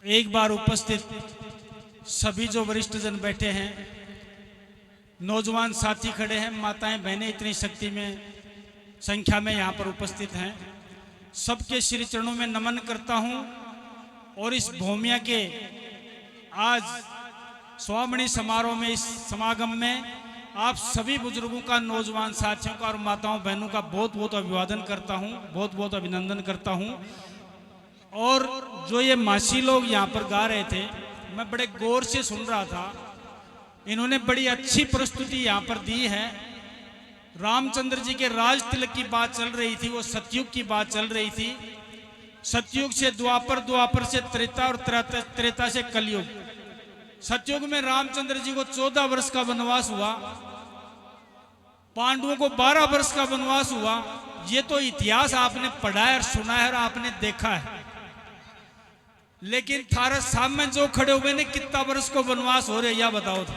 एक बार उपस्थित सभी जो वरिष्ठ जन बैठे हैं, नौजवान साथी खड़े हैं, माताएं बहनें इतनी शक्ति में संख्या में यहाँ पर उपस्थित हैं, सबके श्री चरणों में नमन करता हूँ। और इस भूमिया के आज स्वामणी समारोह में, इस समागम में आप सभी बुजुर्गों का, नौजवान साथियों का और माताओं बहनों का बहुत बहुत अभिवादन करता हूँ, बहुत बहुत अभिनंदन करता हूँ। और जो ये मासी लोग यहाँ पर गा रहे थे, मैं बड़े गौर से सुन रहा था। इन्होंने बड़ी अच्छी प्रस्तुति यहाँ पर दी है। रामचंद्र जी के राज तिलक की बात चल रही थी, वो सतयुग की बात चल रही थी। सतयुग से द्वापर, द्वापर से त्रेता और त्रेता से कलयुग। सतयुग में रामचंद्र जी को 14 वर्ष का वनवास हुआ, पांडवों को 12 वर्ष का वनवास हुआ। ये तो इतिहास आपने पढ़ा है और सुना है और आपने देखा है। लेकिन थारे सामने जो खड़े हुए ने, कितना वर्ष को वनवास हो रहे या बताओ तो?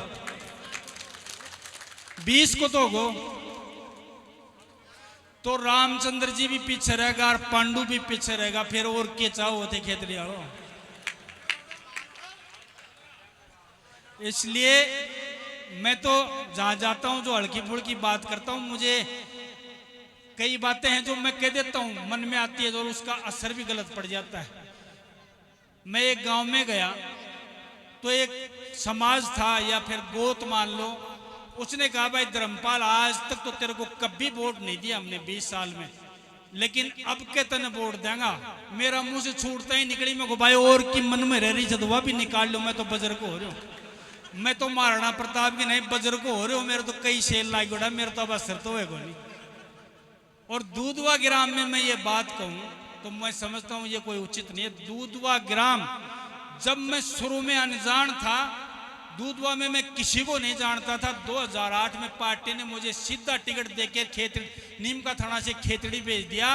20 को तो हो। तो रामचंद्र जी भी पीछे रहेगा और पांडु भी पीछे रहेगा, फिर और के चाहो होते खेतरी वालों। इसलिए मैं तो जहां जाता हूं, जो हल्की फुल्की बात करता हूं, मुझे कई बातें हैं जो मैं कह देता हूं, मन में आती है और उसका असर भी गलत पड़ जाता है। मैं एक गांव में गया तो एक समाज था या फिर गोत मान लो, उसने कहा भाई धर्मपाल, आज तक तो तेरे को कभी वोट नहीं दिया हमने 20 साल में, लेकिन अब के तने वोट देंगा। मेरा मुंह से छूटता ही निकली, मैं को भाई और की मन में रह रही चदवा भी निकाल लो, मैं तो बजर को हो रहा हूँ। मैं तो महाराणा प्रताप की नहीं, बजर को हो रहे हो। मेरे तो कई शेल लाग गया, मेरे तो अब असर तो है कोई नहीं। और दूधवा ग्राम में मैं ये बात कहूं तो मैं समझता हूं ये कोई उचित नहीं है। दूधवा ग्राम, जब मैं शुरू में अनजान था, दूधवा में मैं किसी को नहीं जानता था। 2008 में पार्टी ने मुझे सीधा टिकट देकर नीम का थाना से खेतड़ी भेज दिया।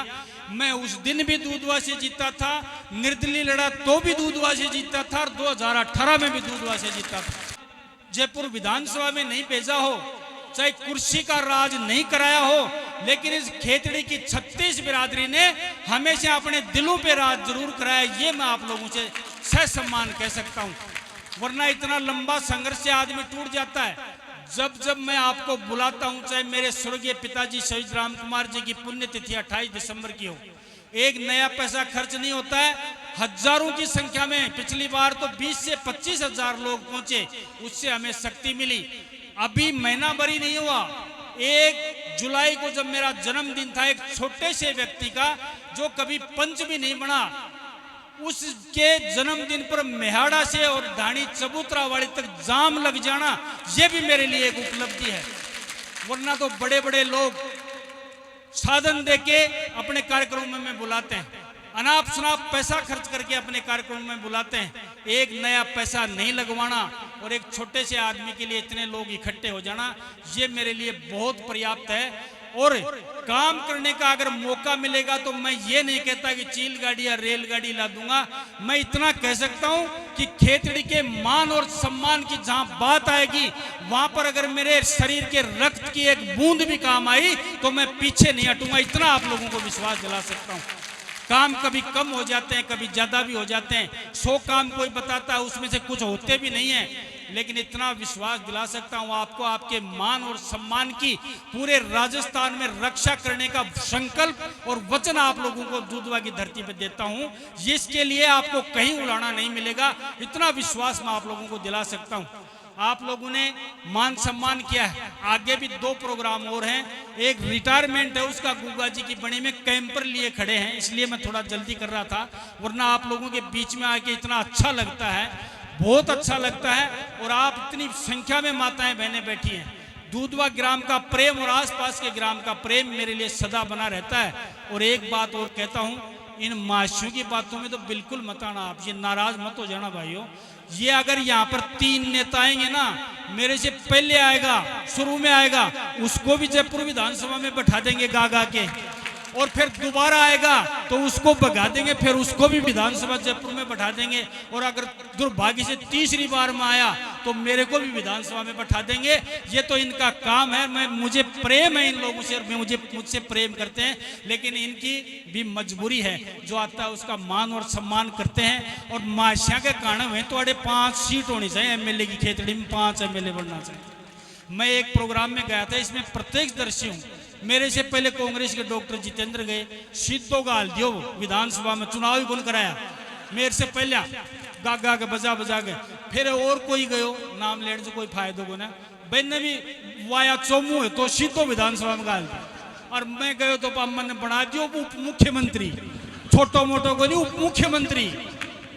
मैं उस दिन भी दूधवा से जीता था, निर्दलीय लड़ा तो भी दूधवा से जीता था, और 2018 में भी दूधवा से जीता था। जयपुर विधानसभा में नहीं भेजा हो, चाहे कुर्सी का राज नहीं कराया हो, लेकिन इस खेतड़ी की 36 बिरादरी ने हमेशा अपने दिलों पे राज जरूर कराया। ये मैं आप लोगों से सह सम्मान कह सकता हूं, वरना इतना लंबा संघर्ष से आदमी टूट जाता है। जब जब मैं आपको बुलाता हूं, चाहे मेरे स्वर्गीय पिताजी शहीद राम कुमार जी की पुण्यतिथि 28 दिसंबर की हो, एक नया पैसा खर्च नहीं होता है। हजारों की संख्या में, पिछली बार तो 20 से 25 हजार लोग पहुंचे, उससे हमें शक्ति मिली। अभी महीना भर ही नहीं हुआ, 1 जुलाई को जब मेरा जन्मदिन था, एक छोटे से व्यक्ति का जो कभी पंच भी नहीं बना, उसके जन्मदिन पर मेहाड़ा से और ढाणी चबूतरा वाली तक जाम लग जाना, यह भी मेरे लिए एक उपलब्धि है। वरना तो बड़े बड़े लोग साधन देके अपने कार्यक्रमों में बुलाते हैं, अनाप शनाप पैसा खर्च करके अपने कार्यक्रम में बुलाते हैं। एक नया पैसा नहीं लगवाना और एक छोटे से आदमी के लिए इतने लोग इकट्ठे हो जाना, ये मेरे लिए बहुत पर्याप्त है। और काम करने का अगर मौका मिलेगा तो मैं ये नहीं कहता कि चील गाड़ी या रेलगाड़ी ला दूंगा। मैं इतना कह सकता हूं कि खेतड़ी के मान और सम्मान की जहां बात आएगी, वहां पर अगर मेरे शरीर के रक्त की एक बूंद भी काम आई तो मैं पीछे नहीं हटूंगा। इतना आप लोगों को विश्वास दिला सकता हूं। काम कभी कम हो जाते हैं, कभी ज्यादा भी हो जाते हैं। 100 काम कोई बताता है, उसमें से कुछ होते भी नहीं है, लेकिन इतना विश्वास दिला सकता हूं आपको, आपके मान और सम्मान की पूरे राजस्थान में रक्षा करने का संकल्प और वचन आप लोगों को दूधवा की धरती पर देता हूं। जिसके लिए आपको कहीं उड़ाना नहीं मिलेगा, इतना विश्वास मैं आप लोगों को दिला सकता हूं। आप लोगों ने मान सम्मान किया है, आगे भी 2 प्रोग्राम और हैं। एक रिटायरमेंट है, उसका गुगा जी की बनी में कैंपर लिए खड़े हैं, इसलिए मैं थोड़ा जल्दी कर रहा था, वरना आप लोगों के बीच में आके इतना अच्छा लगता है, बहुत अच्छा लगता है। और आप इतनी संख्या में माताएं बहनें बैठी हैं। दूधवा ग्राम का प्रेम और आसपास के ग्राम का प्रेम मेरे लिए सदा बना रहता है। और एक बात और कहता हूं, इन माशियों की बातों में तो बिल्कुल मत आना, आप ये नाराज मत हो जाना भाइयों। ये अगर यहाँ पर 3 नेता आएंगे ना, मेरे से पहले आएगा, शुरू में आएगा, उसको भी जयपुर विधानसभा में बैठा देंगे गा गा के। और फिर दोबारा आएगा तो उसको भगा देंगे, फिर उसको भी विधानसभा जयपुर में बैठा देंगे, और अगर दुर्भाग्य से तीसरी बार में आया तो मेरे को भी विधानसभा में बैठा देंगे। ये तो इनका काम है। मुझे प्रेम है इन लोगों से, और मुझसे प्रेम करते हैं, लेकिन इनकी भी मजबूरी है। जो आता है उसका मान और सम्मान करते हैं। और माशिया के कारण में तो 5 सीट होनी चाहिए, एमएलए की खेतड़ी में 5 एमएलए बनना चाहिए। मैं एक प्रोग्राम में गया था, इसमें प्रत्यक्षदर्शी हूँ। मेरे से पहले कांग्रेस के डॉक्टर जितेंद्र गए, सीधो गाल दियो विधानसभा में, चुनाव ही कौन कराया मेरे से पहले, गा के बजा के। फिर और कोई गयो, नाम लेने से कोई फायदा को ना, मैंने भी वाया चौमू है तो सीधो विधानसभा में गाल दिया। और मैं गयो तो मैंने बना दियो उप मुख्यमंत्री, छोटो मोटो को नहीं, उप मुख्यमंत्री।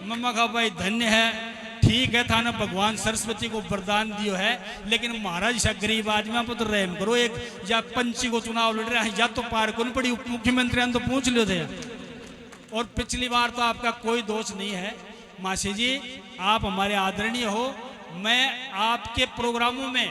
मम्मा कहा भाई धन्य है, ठीक है, थाने भगवान सरस्वती को वरदान दियो है, लेकिन महाराज ऐसा गरीब आदमी पर तो रहम करो। एक या पंची को चुनाव लड़ रहा है, या तो पार को नहीं पड़ी, उप मुख्यमंत्री ने तो पूछ लो थे। और पिछली बार तो आपका कोई दोष नहीं है मासी जी, आप हमारे आदरणीय हो। मैं आपके प्रोग्रामों में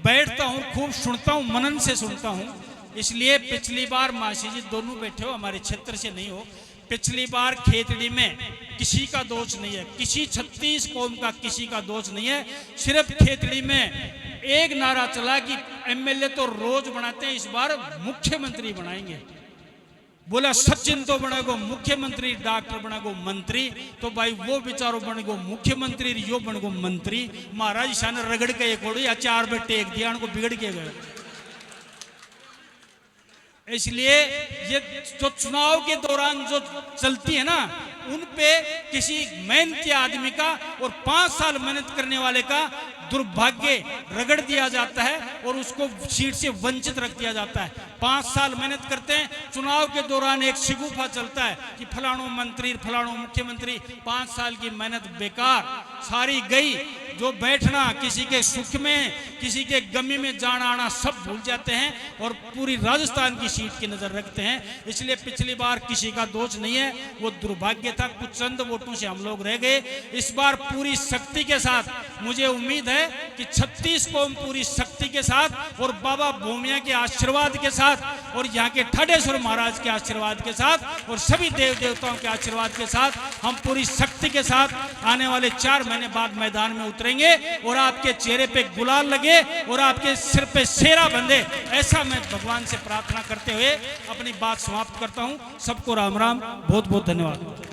बैठता हूँ, खूब सुनता हूँ, मनन से सुनता हूँ। इसलिए पिछली बार मासी जी दोनों बैठे हो, हमारे क्षेत्र से नहीं हो। पिछली बार खेतड़ी में किसी का दोष नहीं है, किसी 36 कौम का किसी का दोष नहीं है। सिर्फ खेतड़ी में एक नारा चला कि एमएलए तो रोज बनाते हैं, इस बार मुख्यमंत्री बनाएंगे। बोला सचिन तो बनेगो मुख्यमंत्री, डॉक्टर बनेगो मंत्री, तो भाई वो बेचारो बनेगो मुख्यमंत्री, यो बनेगो मंत्री। महाराज शान रगड़ के एक या 4 पे टेक दिया, उनको बिगड़ के गए। इसलिए ये जो चुनाव के दौरान जो चलती है ना, उन पे किसी मेहनती आदमी का और 5 साल मेहनत करने वाले का दुर्भाग्य रगड़ दिया जाता है और उसको सीट से वंचित रख दिया जाता है। 5 साल मेहनत करते हैं, चुनाव के दौरान एक शिगुफा चलता है कि फलानो मंत्री, फलानो मुख्यमंत्री। 5 साल की मेहनत बेकार सारी गई। जो बैठना, किसी के सुख में, किसी के गमी में जाना आना सब भूल जाते हैं और पूरी राजस्थान की सीट की नजर रखते हैं। इसलिए पिछली बार किसी का दोष नहीं है, वो दुर्भाग्य था, कुछ चंद वोटों से हम लोग रह गए। इस बार पूरी शक्ति के साथ मुझे उम्मीद है कि 36 कौम पूरी शक्ति के साथ और बाबा भूमिया के आशीर्वाद के साथ और यहाँ के ठाडेश्वर महाराज के आशीर्वाद के साथ और सभी देव देवताओं के आशीर्वाद के साथ हम पूरी शक्ति के साथ आने वाले 4 महीने बाद मैदान में उतरेंगे और आपके चेहरे पे गुलाल लगे और आपके सिर पे सेहरा बंधे, ऐसा मैं भगवान से प्रार्थना करते हुए अपनी बात समाप्त करता हूँ। सबको राम राम, बहुत बहुत धन्यवाद।